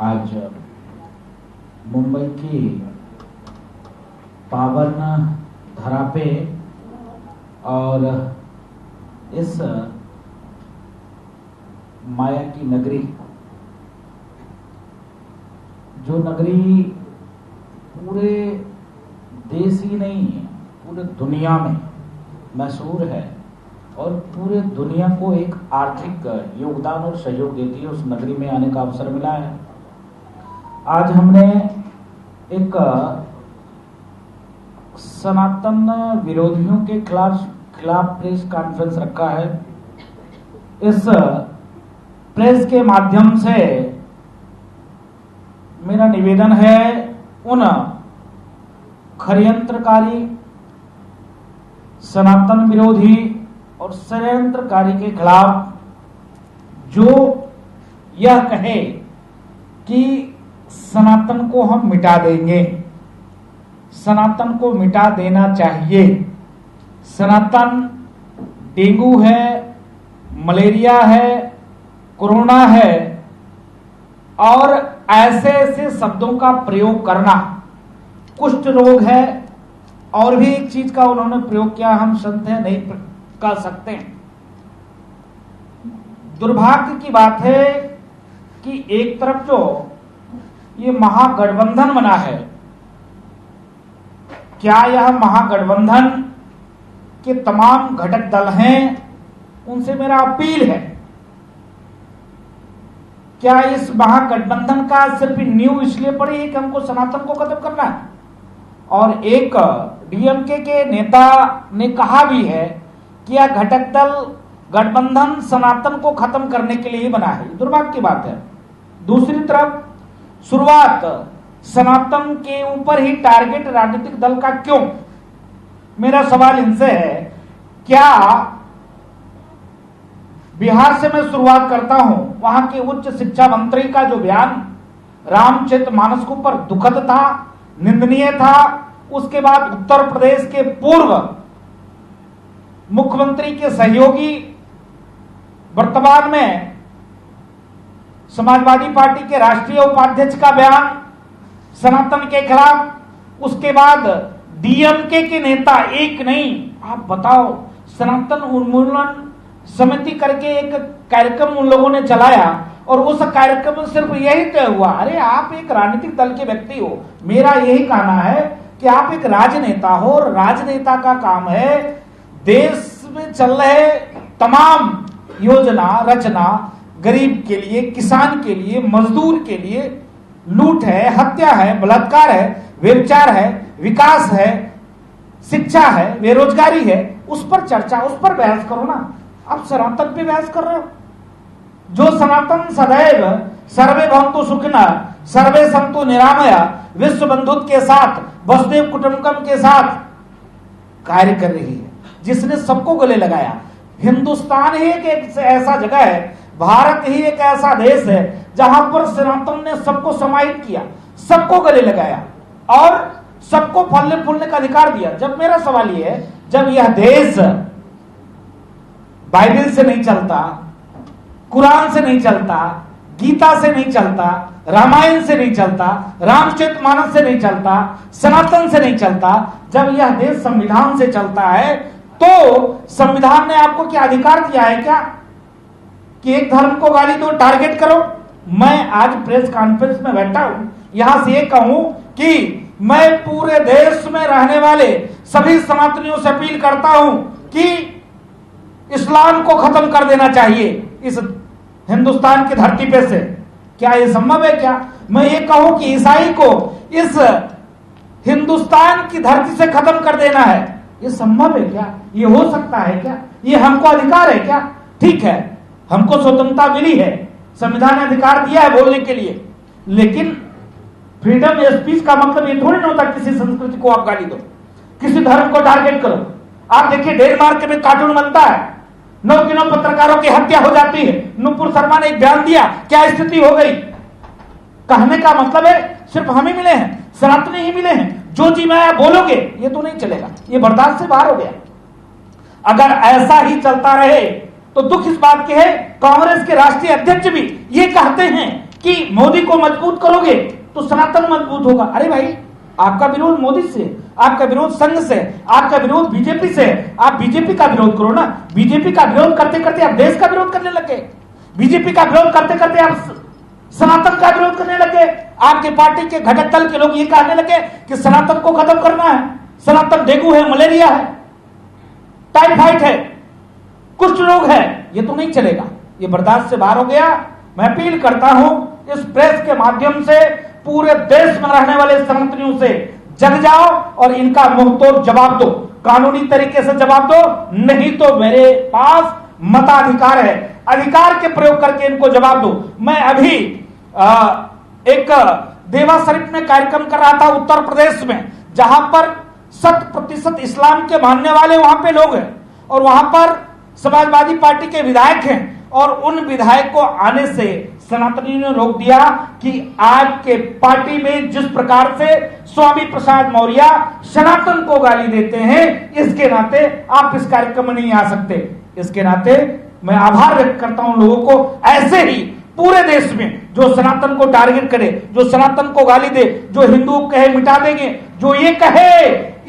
आज मुंबई की पावन धरा पे और इस माया की नगरी, जो नगरी पूरे देश ही नहीं पूरे दुनिया में मशहूर है और पूरे दुनिया को एक आर्थिक योगदान और सहयोग देती है, उस नगरी में आने का अवसर मिला है। आज हमने एक सनातन विरोधियों के खिलाफ प्रेस कॉन्फ्रेंस रखा है। इस प्रेस के माध्यम से मेरा निवेदन है उन षड्यंत्रकारी, सनातन विरोधी और षड्यंत्रकारी के खिलाफ जो यह कहे कि सनातन को हम मिटा देंगे, सनातन को मिटा देना चाहिए। सनातन डेंगू है, मलेरिया है, कोरोना है और ऐसे ऐसे शब्दों का प्रयोग करना, कुष्ठ रोग है और भी एक चीज का उन्होंने प्रयोग किया, हम संत हैं नहीं कर सकते। दुर्भाग्य की बात है कि एक तरफ जो ये महागठबंधन बना है, क्या यह महागठबंधन के तमाम घटक दल हैं, उनसे मेरा अपील है, क्या इस महागठबंधन का सिर्फ न्यू इसलिए पड़ी है कि हमको सनातन को खत्म करना है? और एक डीएमके के नेता ने कहा भी है कि यह घटक दल गठबंधन सनातन को खत्म करने के लिए ही बना है। दुर्भाग्य की बात है। दूसरी तरफ शुरुआत सनातन के ऊपर ही टारगेट राजनीतिक दल का क्यों? मेरा सवाल इनसे है, क्या बिहार से मैं शुरुआत करता हूं, वहां के उच्च शिक्षा मंत्री का जो बयान रामचरितमानस के ऊपर दुखद था, निंदनीय था। उसके बाद उत्तर प्रदेश के पूर्व मुख्यमंत्री के सहयोगी, वर्तमान में समाजवादी पार्टी के राष्ट्रीय उपाध्यक्ष का बयान सनातन के खिलाफ, उसके बाद डीएमके के नेता, एक नहीं, आप बताओ, सनातन उन्मूलन समिति करके एक कार्यक्रम उन लोगों ने चलाया और उस कार्यक्रम में सिर्फ यही तय हुआ। अरे आप एक राजनीतिक दल के व्यक्ति हो, मेरा यही कहना है कि आप एक राजनेता हो और राजनेता का काम है देश में चल रहे तमाम योजना रचना, गरीब के लिए, किसान के लिए, मजदूर के लिए, लूट है, हत्या है, बलात्कार है, व्यभिचार है, विकास है, शिक्षा है, बेरोजगारी है, उस पर चर्चा, उस पर बहस करो ना। आप सनातन पे बहस कर रहे हो। जो सनातन सदैव सर्वे भवन्तु सुखिनः सर्वे सन्तु निरामया विश्व बंधुत्व के साथ, वसुधैव कुटुंबकम के साथ कार्य कर रही है, जिसने सबको गले लगाया। हिंदुस्तान ही एक ऐसा जगह है, भारत ही एक ऐसा देश है जहां पर सनातन ने सबको समाहित किया, सबको गले लगाया और सबको फलने फूलने का अधिकार दिया। जब मेरा सवाल यह है, जब यह देश बाइबल से नहीं चलता, कुरान से नहीं चलता, गीता से नहीं चलता, रामायण से नहीं चलता, रामचरितमानस से नहीं चलता, सनातन से नहीं चलता, जब यह देश संविधान से चलता है, तो संविधान ने आपको क्या अधिकार दिया है क्या कि एक धर्म को गाली दो, टारगेट करो? मैं आज प्रेस कॉन्फ्रेंस में बैठा हूं, यहां से ये कहूं कि मैं पूरे देश में रहने वाले सभी सनातनियों से अपील करता हूं कि इस्लाम को खत्म कर देना चाहिए इस हिंदुस्तान की धरती पे से। क्या यह संभव है? क्या मैं ये कहूं कि ईसाई को इस हिंदुस्तान की धरती से खत्म कर देना है, ये संभव है क्या? ये हो सकता है क्या? ये हमको अधिकार है क्या? ठीक है, हमको स्वतंत्रता मिली है, संविधान ने अधिकार दिया है बोलने के लिए, लेकिन फ्रीडम स्पीच का मतलब ये थोड़ी ना होता किसी संस्कृति को आप गाली दो, किसी धर्म को टारगेट करो। आप देखिए डेनमार्क में कार्टून बनता है, 9 की 9 पत्रकारों की हत्या हो जाती है। नुपुर शर्मा ने एक बयान दिया, क्या स्थिति हो गई? कहने का मतलब है सिर्फ हम ही मिले हैं, सनातनी ही मिले हैं, जो जी मैं बोलोगे ये तो नहीं चलेगा, ये बर्दाश्त से बाहर हो गया। अगर ऐसा ही चलता रहे तो दुख इस बात के है, कांग्रेस के राष्ट्रीय अध्यक्ष भी ये कहते हैं कि मोदी को मजबूत करोगे तो सनातन मजबूत होगा। अरे भाई, आपका विरोध मोदी से, आपका विरोध संघ से, आपका विरोध बीजेपी से, आप बीजेपी का विरोध करो ना। बीजेपी का विरोध करते करते आप देश का विरोध करने लगे। बीजेपी का विरोध करते करते आप सनातन का विरोध करने लगे। आपके पार्टी के घटक दल के लोग ये कहने लगे कि सनातन को खत्म करना है, सनातन डेंगू है, मलेरिया है, टाइफाइड है, कुष्ठ रोग है। ये तो नहीं चलेगा, ये बर्दाश्त से बाहर हो गया। मैं अपील करता हूं इस प्रेस के माध्यम से पूरे देश में रहने वाले सनातनियों से, जग जाओ और इनका मुंहतोड़ जवाब दो, कानूनी तरीके से जवाब दो, नहीं तो मेरे पास मताधिकार है, अधिकार के प्रयोग करके इनको जवाब दो। मैं अभी एक देवा शरीफ में कार्यक्रम कर रहा था उत्तर प्रदेश में, जहां पर 100% इस्लाम के मानने वाले वहां पे लोग हैं और वहां पर समाजवादी पार्टी के विधायक हैं, और उन विधायक को आने से सनातनी ने रोक दिया कि आपके पार्टी में जिस प्रकार से स्वामी प्रसाद मौर्य सनातन को गाली देते हैं, इसके नाते आप इस कार्यक्रम में नहीं आ सकते। इसके नाते मैं आभार व्यक्त करता हूं लोगों को, ऐसे ही पूरे देश में जो सनातन को टारगेट करे, जो सनातन को गाली दे, जो हिंदू कहे मिटा देंगे, जो ये कहे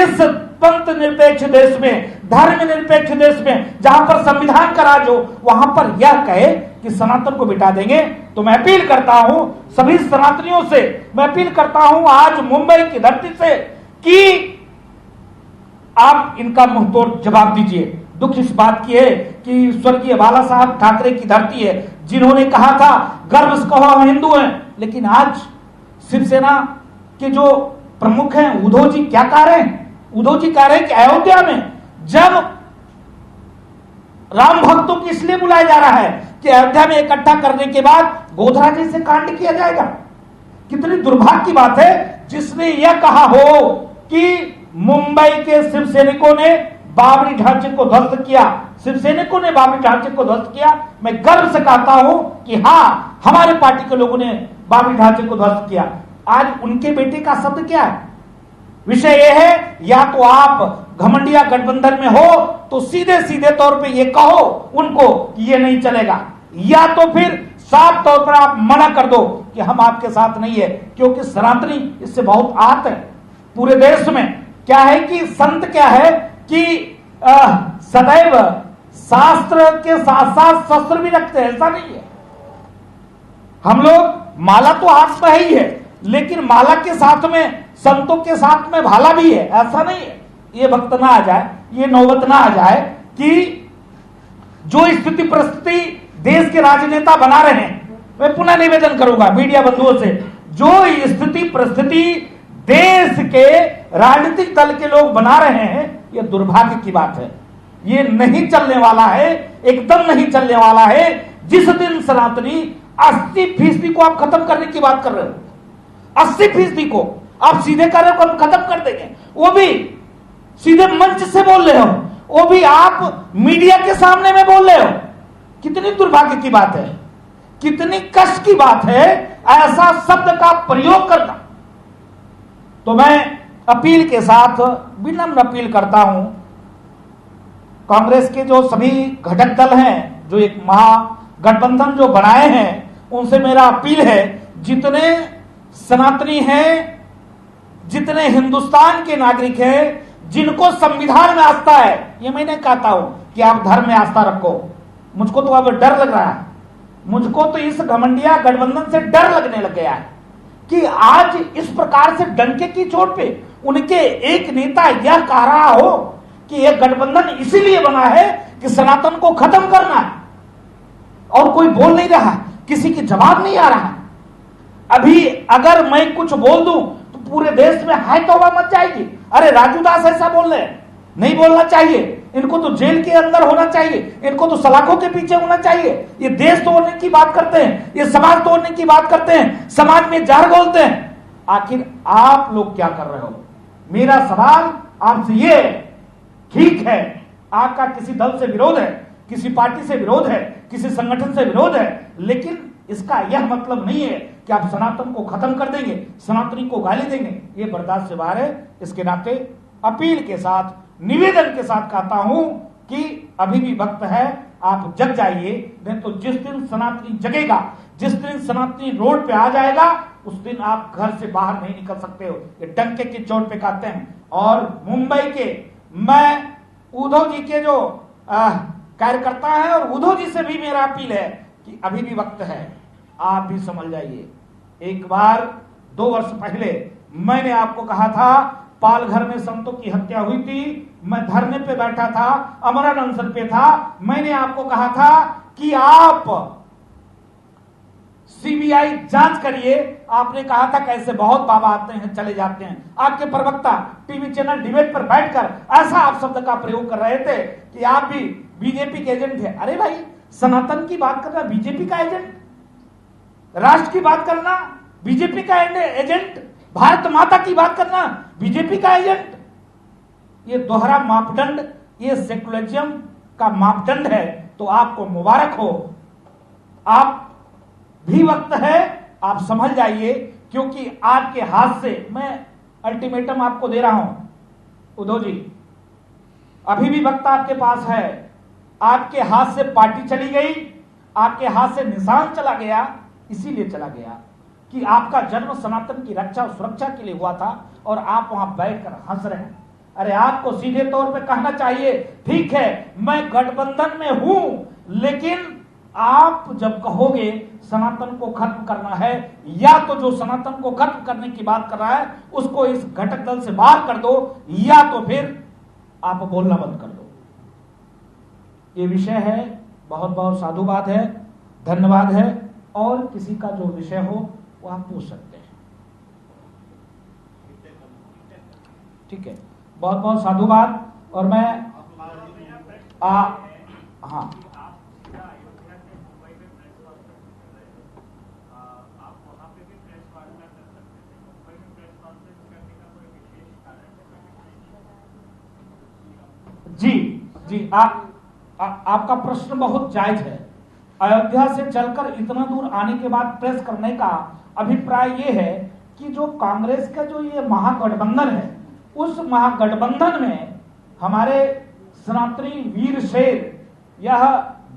इस पंथ निरपेक्ष देश में, धर्म निरपेक्ष देश में, जहां पर संविधान का राज हो, वहां पर यह कहे कि सनातन को मिटा देंगे, तो मैं अपील करता हूं सभी सनातनियों से, मैं अपील करता हूं आज मुंबई की धरती से कि आप इनका मुंहतोड़ जवाब दीजिए। दुख इस बात की है कि स्वर्गीय बाला साहब ठाकरे की धरती है, जिन्होंने कहा था गर्व से कहो हम हिंदू हैं, लेकिन आज शिवसेना के जो प्रमुख हैं उद्धव जी क्या कह रहे हैं? उद्धव जी कह रहे हैं कि अयोध्या में जब राम भक्तों को इसलिए बुलाया जा रहा है कि अयोध्या में इकट्ठा करने के बाद गोधरा जैसे कांड किया जाएगा। कितनी दुर्भाग्य की बात है, जिसने यह कहा हो कि मुंबई के शिव सैनिकों ने बाबरी ढांचे को ध्वस्त किया, शिव सैनिकों ने बाबरी ढांचे को ध्वस्त किया। मैं गर्व से कहता हूं कि हाँ, हमारे पार्टी के लोगों ने बाबरी ढांचे को ध्वस्त किया। आज उनके बेटे का शब्द क्या है? विषय यह है, या तो आप घमंडिया गठबंधन में हो तो सीधे सीधे तौर पे ये कहो उनको कि ये नहीं चलेगा, या तो फिर साफ तौर पर आप मना कर दो कि हम आपके साथ नहीं है, क्योंकि सनातनी इससे बहुत आहत है पूरे देश में। क्या है कि संत क्या है कि सदैव शास्त्र के साथ साथ शस्त्र भी रखते हैं, ऐसा नहीं है। हम लोग माला तो हाथ में ही है, लेकिन माला के साथ में संतों के साथ में भाला भी है, ऐसा नहीं है। ये वक्त ना आ जाए, ये नौबत ना आ जाए कि जो स्थिति परिस्थिति देश के राजनेता बना रहे हैं, मैं पुनः निवेदन करूंगा मीडिया बंधुओं से, जो स्थिति परिस्थिति देश के राजनीतिक दल के लोग बना रहे हैं, यह दुर्भाग्य की बात है। ये नहीं चलने वाला है, एकदम नहीं चलने वाला है। जिस दिन सनातनी 80% को आप खत्म करने की बात कर रहे हो, 80% को आप सीधे कर रहे हो, हम खत्म कर देंगे, वो भी सीधे मंच से बोल रहे हो, वो भी आप मीडिया के सामने में बोल रहे हो। कितनी दुर्भाग्य की बात है, कितनी कष्ट की बात है ऐसा शब्द का प्रयोग करना। तो मैं अपील के साथ विनम्र अपील करता हूं, कांग्रेस के जो सभी घटक दल हैं, जो एक महागठबंधन जो बनाए हैं, उनसे मेरा अपील है, जितने सनातनी हैं, जितने हिंदुस्तान के नागरिक हैं, जिनको संविधान में आस्था है, ये मैं नहीं कहता हूं कि आप धर्म में आस्था रखो, मुझको तो अब डर लग रहा है, मुझको तो इस घमंडिया गठबंधन से डर लगने लग गया है कि आज इस प्रकार से डंके की चोट पे उनके एक नेता यह कह रहा हो कि यह गठबंधन इसीलिए बना है कि सनातन को खत्म करना है, और कोई बोल नहीं रहा, किसी की जवाब नहीं आ रहा। अभी अगर मैं कुछ बोल दूं तो पूरे देश में हाय तौबा मच जाएगी। अरे राजू दास ऐसा बोल रहे हैं, नहीं बोलना चाहिए, इनको तो जेल के अंदर होना चाहिए, इनको तो सलाखों के पीछे होना चाहिए। ये देश तोड़ने की बात करते हैं, ये समाज तोड़ने की बात करते हैं, समाज में जहर घोलते हैं। आखिर आप लोग क्या कर रहे हो? मेरा सवाल आपसे ये है, ठीक है आपका किसी दल से विरोध है, किसी पार्टी से विरोध है, किसी संगठन से विरोध है, लेकिन इसका यह मतलब नहीं है कि आप सनातन को खत्म कर देंगे, सनातनी को गाली देंगे। ये बर्दाश्त से बाहर है। इसके नाते अपील के साथ, निवेदन के साथ कहता हूं कि अभी भी वक्त है, आप जग जाइए, नहीं तो जिस दिन सनातनी जगेगा, जिस दिन सनातनी रोड पे आ जाएगा, उस दिन आप घर से बाहर नहीं निकल सकते हो। ये डंके की चोट पे कहते हैं। और मुंबई के मैं उद्धव जी के जो कार्यकर्ता है और उद्धव जी से भी मेरा अपील है कि अभी भी वक्त है, आप भी समझ जाइए। एक बार 2 वर्ष पहले मैंने आपको कहा था, पालघर में संतों की हत्या हुई थी, मैं धरने पे बैठा था, अमरण अनशन पे था। मैंने आपको कहा था कि आप सीबीआई जांच करिए। आपने कहा था कैसे बहुत बाबा आते हैं चले जाते हैं। आपके प्रवक्ता टीवी चैनल डिबेट पर बैठकर ऐसा आप शब्द का प्रयोग कर रहे थे कि आप भी बीजेपी के एजेंट थे। अरे भाई, सनातन की बात करना बीजेपी का एजेंट, राष्ट्र की बात करना बीजेपी का एजेंट, भारत माता की बात करना बीजेपी का एजेंट। ये दोहरा मापदंड, ये सेकुलरिज्म का मापदंड है। तो आपको मुबारक हो, आप भी वक्त है, आप समझ जाइए। क्योंकि आपके हाथ से, मैं अल्टीमेटम आपको दे रहा हूं उद्धव जी, अभी भी वक्त आपके पास है। आपके हाथ से पार्टी चली गई, आपके हाथ से निशान चला गया, इसीलिए चला गया कि आपका जन्म सनातन की रक्षा और सुरक्षा के लिए हुआ था और आप वहां बैठकर हंस रहे हैं। अरे आपको सीधे तौर पे कहना चाहिए, ठीक है मैं गठबंधन में हूं, लेकिन आप जब कहोगे सनातन को खत्म करना है, या तो जो सनातन को खत्म करने की बात कर रहा है उसको इस घटक दल से बाहर कर दो, या तो फिर आप बोलना बंद कर दो। ये विषय है, बहुत बहुत साधुवाद है, धन्यवाद है। और किसी का जो विषय हो वो आप पूछ सकते हैं। ठीक है, बहुत बहुत साधुवाद। और मैं हाँ, जी जी, आपका प्रश्न बहुत जायज है। अयोध्या से चलकर इतना दूर आने के बाद प्रेस करने का अभिप्राय ये है कि जो कांग्रेस का जो ये महागठबंधन है, उस महागठबंधन में हमारे सनातनी वीर शेर, यह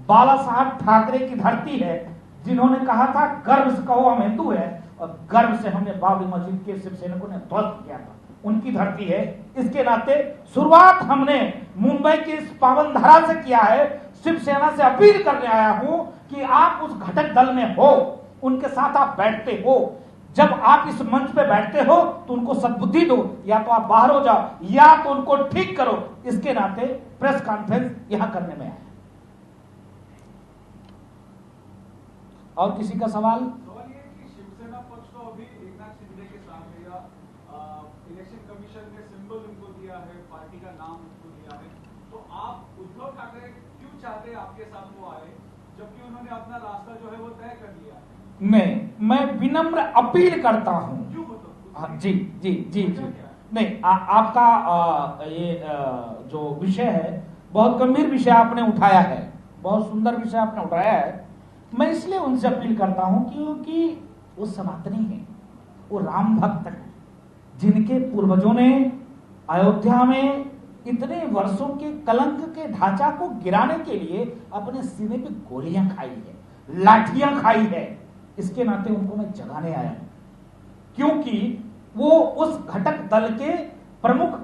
बाला साहब ठाकरे की धरती है, जिन्होंने कहा था गर्व से कहो हम हिंदू है, और गर्व से हमने बाबरी मस्जिद के शिव सैनिकों ने ध्वस्त किया था, उनकी धरती है। इसके नाते शुरुआत हमने मुंबई की इस पावन धरा से किया है। शिवसेना से अपील करने आया हूं कि आप उस घटक दल में हो, उनके साथ आप बैठते हो। जब आप इस मंच पे बैठते हो तो उनको सद्बुद्धि दो, या तो आप बाहर हो जाओ या तो उनको ठीक करो। इसके नाते प्रेस कॉन्फ्रेंस यहां करने में आया। और किसी का सवाल? शिवसेना पक्ष तो अभी एकनाथ शिंदे के साथ है, या इलेक्शन कमीशन ने सिंबल उनको दिया है, पार्टी का नाम उनको दिया है, तो आप उद्धव ठाकरे क्यों चाहते हैं आपके साथ वो आए, जबकि उन्होंने अपना रास्ता जो है वो तय कर लिया है? नहीं, मैं विनम्र अपील करता हूं। क्यों मतलब? हाँ, जी जी जी जी, नहीं आपका ये जो विषय है बहुत गंभीर विषय आपने उठाया है, बहुत सुंदर विषय आपने उठाया है। मैं इसलिए उनसे अपील करता हूं क्योंकि वो सनातनी है, वो राम भक्त है, जिनके पूर्वजों ने अयोध्या में इतने वर्षों के कलंक के ढांचा को गिराने के लिए अपने सीने पे गोलियां खाई है, लाठियां खाई है। इसके नाते उनको मैं जगाने आया हूं, क्योंकि वो उस घटक दल के प्रमुख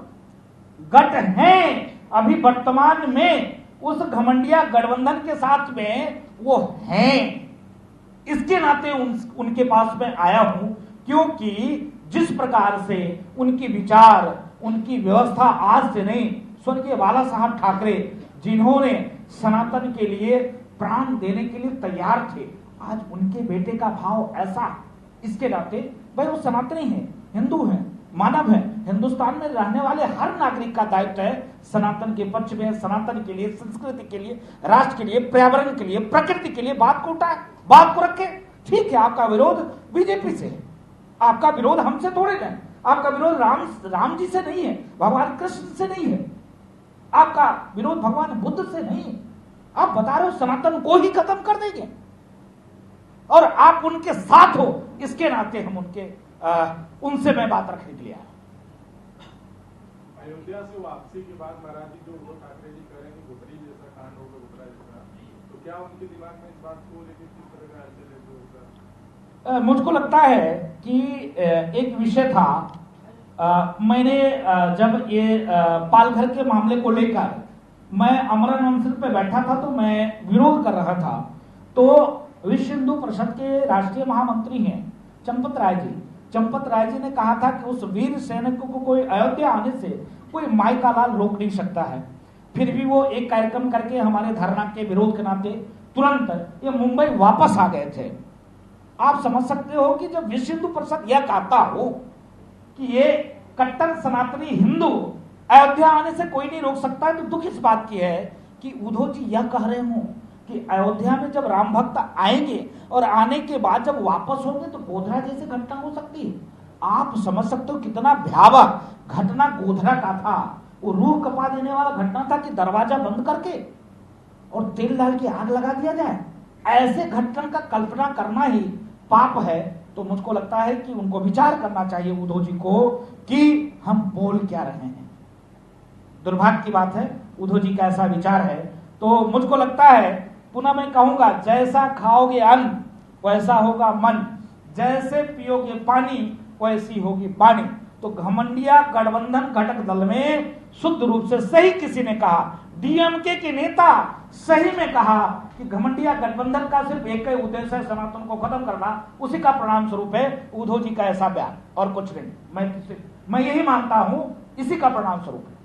गट हैं। अभी वर्तमान में उस घमंडिया गठबंधन के साथ में वो हैं। इसके नाते उनके पास में आया हूं, क्योंकि जिस प्रकार से उनकी विचार, उनकी व्यवस्था आज से नहीं, स्वर्गीय बाला साहब ठाकरे जिन्होंने सनातन के लिए प्राण देने के लिए तैयार थे, आज उनके बेटे का भाव ऐसा। इसके नाते भाई वो सनातनी है, हिंदू है, मानव है। हिंदुस्तान में रहने वाले हर नागरिक का दायित्व है सनातन के पक्ष में, सनातन के लिए, संस्कृति के लिए, राष्ट्र के लिए, पर्यावरण के लिए, प्रकृति के लिए बात को उठाए, बात को रखे। ठीक है, आपका विरोध बीजेपी से है, आपका विरोध हमसे थोड़े नहीं, आपका विरोध राम जी से नहीं है, भगवान कृष्ण से नहीं है, आपका विरोध भगवान बुद्ध से नहीं है। आप बता रहे हो सनातन को ही खत्म कर देंगे, और आप उनके साथ हो। इसके नाते हम उनसे मैं बात रखने के लिए आया। अयोध्या से वापसी के बाद महाराज जी जो उद्धव ठाकरे जी करेंगे, गुटरी जैसा कांड होगा, गुटरा जैसा, तो क्या उनके दिमाग में इस बात को लेकर किस तरह का ऐसे होगा? मुझको लगता है कि एक विषय था, मैंने जब ये पालघर के मामले को लेकर मैं आमरण अनशन पे बैठा था तो मैं विरोध कर रहा था, तो विश्व हिंदू परिषद के राष्ट्रीय महामंत्री हैं चंपत राय जी ने कहा था कि उस वीर सैनिकों को कोई अयोध्या आने से कोई माई का लाल रोक नहीं सकता है। फिर भी वो एक कार्यक्रम करके हमारे धरना के विरोध के नाते तुरंत ये मुंबई वापस आ गए थे। आप समझ सकते हो कि जब विश्व हिंदू परिषद यह कहता हो कि ये कट्टर सनातनी हिंदू अयोध्या आने से कोई नहीं रोक सकता है, तो दुख इस बात की है कि उद्धव जी यह कह रहे हो कि अयोध्या में जब राम भक्त आएंगे और आने के बाद जब वापस होंगे तो गोधरा जैसी घटना हो सकती है। आप समझ सकते हो कितना भयावह घटना गोधरा का था। वो रूह कपा देने वाला घटना था कि दरवाजा बंद करके और तेल डाल के आग लगा दिया जाए। ऐसे घटना का कल्पना करना ही पाप है। तो मुझको लगता है कि उनको विचार करना चाहिए उद्धव जी को कि हम बोल क्या रहे हैं। दुर्भाग्य की बात है उद्धव जी का ऐसा विचार है। तो मुझको लगता है, पुनः मैं कहूंगा, जैसा खाओगे अन्न वैसा होगा मन, जैसे पियोगे पानी वैसी होगी वाणी। तो घमंडिया गठबंधन घटक दल में शुद्ध रूप से सही किसी ने कहा, डीएमके के नेता सही में कहा कि घमंडिया गठबंधन का सिर्फ एक ही उद्देश्य है, सनातन को खत्म करना। उसी का परिणाम स्वरूप है उद्धव जी का ऐसा बयान और कुछ नहीं। मैं यही मानता हूं, इसी का परिणाम स्वरूप है।